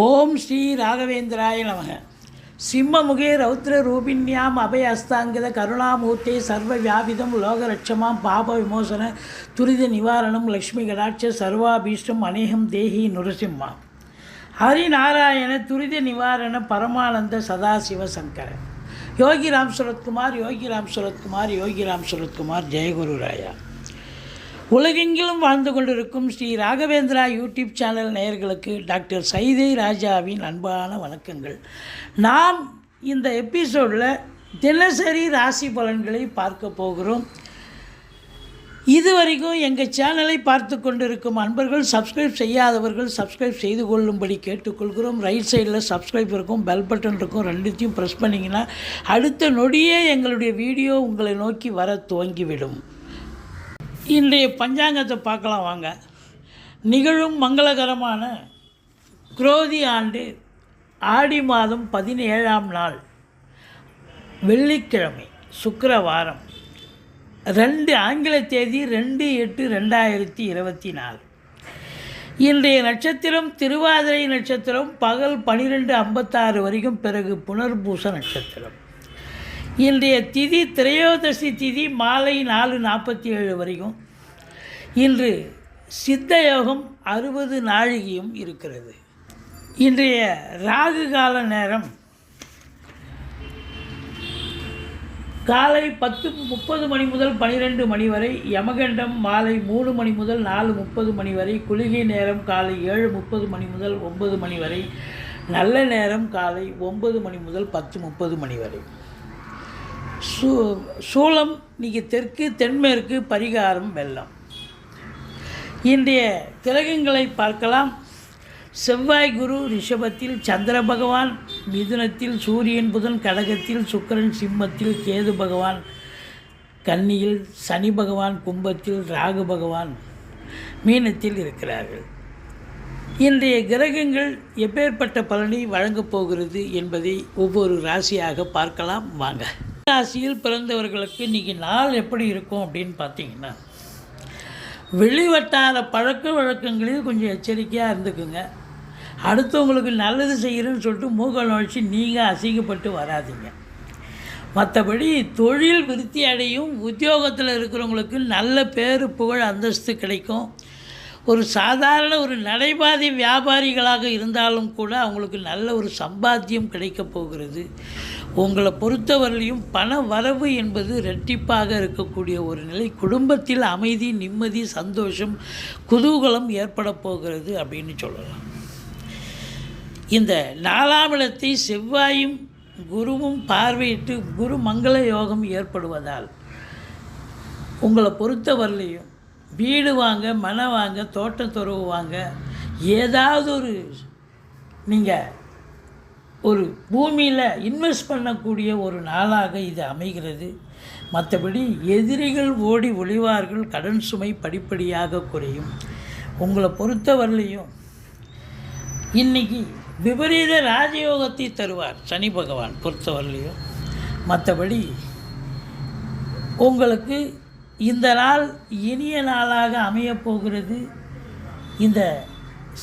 ஓம் ஸ்ரீ ராகவேந்திராய நமக. சிம்மமுகே ரௌத்ர ரூபிண்யாம் அபய அஸ்தாங்கித கருணாமூர்த்தி சர்வ வியாபிதம் லோகரட்சமாம் பாப விமோசன துரித நிவாரணம் லக்ஷ்மி கடாட்ச சர்வாபீஷ்டம் அநேகம் தேஹி நுரசிம்மா ஹரிநாராயண துரித நிவாரண பரமானந்த சதாசிவ சங்கர யோகிராம் சுரத்குமார் யோகிராம் சுரத்குமார் யோகிராம் சுரத்குமார் ஜெயகுரு ராயா. உலகெங்கிலும் வாழ்ந்து கொண்டிருக்கும் ஸ்ரீ ராகவேந்திரா யூடியூப் சேனல் நேயர்களுக்கு டாக்டர் சைதை ராஜாவின் அன்பான வணக்கங்கள். நாம் இந்த எபிசோடில் தினசரி ராசி பலன்களை பார்க்க போகிறோம். இதுவரைக்கும் எங்கள் சேனலை பார்த்து கொண்டிருக்கும் அன்பர்கள் சப்ஸ்கிரைப் செய்யாதவர்கள் சப்ஸ்கிரைப் செய்து கொள்ளும்படி கேட்டுக்கொள்கிறோம். ரைட் சைடில் சப்ஸ்கிரைப் இருக்கும், பெல் பட்டன் இருக்கும், ரெண்டுத்தையும் ப்ரெஸ் பண்ணிங்கன்னா அடுத்த நொடியே எங்களுடைய வீடியோ உங்களை நோக்கி வர துவங்கிவிடும். இன்றைய பஞ்சாங்கத்தை பார்க்கலாம் வாங்க. நிகழும் மங்களகரமான குரோதி ஆண்டு ஆடி மாதம் 17ஆம் நாள் வெள்ளிக்கிழமை சுக்கிரவாரம் 2 ஆங்கில தேதி 2/8/2024. இன்றைய நட்சத்திரம் திருவாதிரை நட்சத்திரம். பகல் 12:56 வரைக்கும், பிறகு புனர்பூச நட்சத்திரம். இன்றைய திதி திரையோதசி திதி மாலை 4:47 வரைக்கும். இன்று சித்த யோகம் 60 நாழிகையும் இருக்கிறது. இன்றைய ராகு கால நேரம் காலை 10:30 மணி முதல் 12 மணி வரை. யமகண்டம் மாலை 3 மணி முதல் 4:30 மணி வரை. குளிகை நேரம் காலை 7:30 மணி முதல் 9 மணி வரை. நல்ல நேரம் காலை 9 மணி முதல் 10:30 மணி வரை. சூலம் இன்றைக்கி தெற்கு தென்மேற்கு. பரிகாரம் வெள்ளம். இன்றைய கிரகங்களை பார்க்கலாம். செவ்வாய் குரு ரிஷபத்தில், சந்திர பகவான் மிதுனத்தில், சூரியன் புதன் கடகத்தில், சுக்கிரன் சிம்மத்தில், கேது பகவான் கன்னியில், சனி பகவான் கும்பத்தில், ராகு பகவான் மீனத்தில் இருக்கிறார்கள். இன்றைய கிரகங்கள் எப்பேற்பட்ட பலனை வழங்கப் போகிறது என்பதை ஒவ்வொரு ராசியாக பார்க்கலாம் வாங்க. ராசியில் பிறந்தவர்களுக்கு இன்றைக்கி நாள் எப்படி இருக்கும் அப்படின்னு பார்த்தீங்கன்னா, வெளிவட்டார பழக்க வழக்கங்களில் கொஞ்சம் எச்சரிக்கையாக இருந்துக்குங்க. அடுத்தவங்களுக்கு நல்லது செய்கிறேன்னு சொல்லிட்டு மூக்க நுழைச்சி நீங்கள் அசிங்கப்பட்டு வராதிங்க. மற்றபடி தொழில் விருத்தி அடையும். உத்தியோகத்தில் இருக்கிறவங்களுக்கு நல்ல பேர் புகழ் அந்தஸ்து கிடைக்கும். ஒரு சாதாரண ஒரு நடைபாதை வியாபாரிகளாக இருந்தாலும் கூட அவங்களுக்கு நல்ல ஒரு சம்பாத்தியம் கிடைக்கப் போகிறது. உங்களை பொறுத்தவரையிலையும் பண வரவு என்பது இரட்டிப்பாக இருக்கக்கூடிய ஒரு நிலை. குடும்பத்தில் அமைதி, நிம்மதி, சந்தோஷம், குதூகலம் ஏற்பட போகிறது அப்படின்னு சொல்லலாம். இந்த 4ஆம் இடத்தை செவ்வாயும் குருவும் பார்வையிட்டு குரு மங்கள யோகம் ஏற்படுவதால் உங்களை பொறுத்தவரையிலையும் வீடு வாங்க, மனை வாங்க, தோட்டத்துறவு வாங்க, ஏதாவது ஒரு நீங்கள் ஒரு பூமியில் இன்வெஸ்ட் பண்ணக்கூடிய ஒரு நாளாக இது அமைகிறது. மற்றபடி எதிரிகள் ஓடி ஒளிவார்கள். கடன் சுமை படிப்படியாக குறையும். உங்களை பொறுத்தவரையிலையும் இன்றைக்கி விபரீத ராஜயோகத்தை தருவார் சனி பகவான் பொறுத்தவரையிலையும். மற்றபடி உங்களுக்கு இந்த நாள் இனிய நாளாக அமையப்போகிறது. இந்த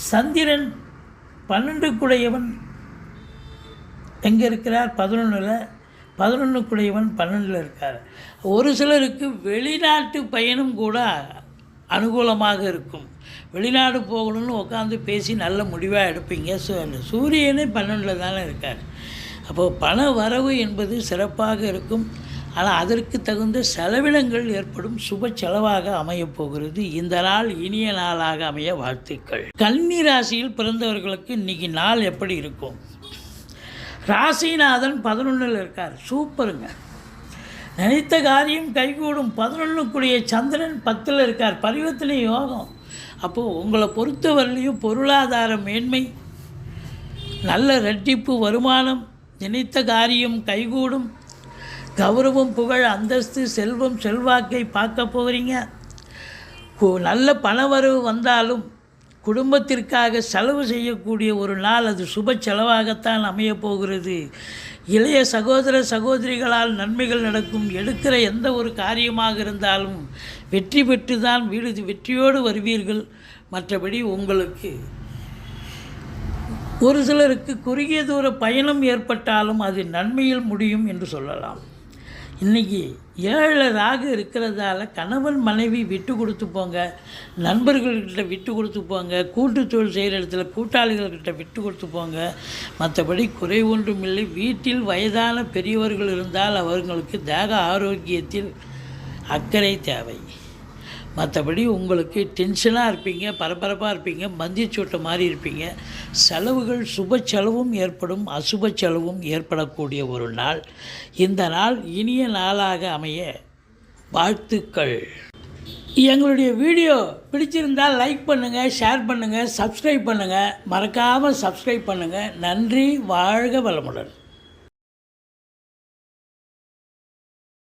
சந்திரன் 12 எங்கே இருக்கிறார்? 11. 11 12 இருக்கார். ஒரு சிலருக்கு வெளிநாட்டு பயணம் கூட அனுகூலமாக இருக்கும். வெளிநாடு போகணும்னு உட்காந்து பேசி நல்ல முடிவாக எடுப்பீங்க. சூரியனே 12 தானே இருக்கார். அப்போது பண வரவு என்பது சிறப்பாக இருக்கும். ஆனால் அதற்கு தகுந்த செலவினங்கள் ஏற்படும். சுப செலவாக அமையப்போகிறது. இந்த நாள் இனிய நாளாக அமைய வாழ்த்துக்கள். கன்னி ராசியில் பிறந்தவர்களுக்கு இன்றைக்கி நாள் எப்படி இருக்கும்? ராசிநாதன் 11 இருக்கார். சூப்பருங்க. நினைத்த காரியம் கைகூடும். 11 சந்திரன் 10 இருக்கார். பரிவர்த்தனை யோகம். அப்போது உங்களை பொறுத்தவரையிலையும் பொருளாதார மேன்மை, நல்ல இரட்டிப்பு வருமானம், நினைத்த காரியம் கைகூடும். கௌரவம், புகழ், அந்தஸ்து, செல்வம், செல்வாக்கை பார்க்க போகிறீங்க. நல்ல பணவரவு வந்தாலும் குடும்பத்திற்காக செலவு செய்யக்கூடிய ஒரு நாள். அது சுப செலவாகத்தான் அமையப்போகிறது. இளைய சகோதர சகோதரிகளால் நன்மைகள் நடக்கும். எடுக்கிற எந்த ஒரு காரியமாக இருந்தாலும் வெற்றி பெற்று தான் வெற்றியோடு வருவீர்கள். மற்றபடி உங்களுக்கு ஒரு சிலருக்கு குறுகிய தூர பயணம் ஏற்பட்டாலும் அது நன்மையில் முடியும் என்று சொல்லலாம். இன்றைக்கி 7 ராகு இருக்கிறதால கணவன் மனைவி விட்டு கொடுத்து போங்க, நண்பர்கள்கிட்ட விட்டு கொடுத்து போங்க, கூட்டு தொழில் செய்கிற இடத்துல கூட்டாளிகள்கிட்ட விட்டு கொடுத்து போங்க. மற்றபடி குறை ஒன்றும் இல்லை. வீட்டில் வயதான பெரியவர்கள் இருந்தால் அவர்களுக்கு தேக ஆரோக்கியத்தில் அக்கறை தேவை. மற்றபடி உங்களுக்கு டென்ஷனாக இருப்பீங்க, பரபரப்பாக இருப்பீங்க, மந்திச்சூட்டை மாதிரி இருப்பீங்க. செலவுகள் சுப செலவும் ஏற்படும், அசுப செலவும் ஏற்படக்கூடிய ஒரு நாள். இந்த நாள் இனிய நாளாக அமைய வாழ்த்துக்கள். எங்களுடைய வீடியோ பிடிச்சிருந்தால் லைக் பண்ணுங்கள், ஷேர் பண்ணுங்கள், சப்ஸ்கிரைப் பண்ணுங்கள். மறக்காமல் சப்ஸ்கிரைப் பண்ணுங்கள். நன்றி. வாழ்க வளமுடன்.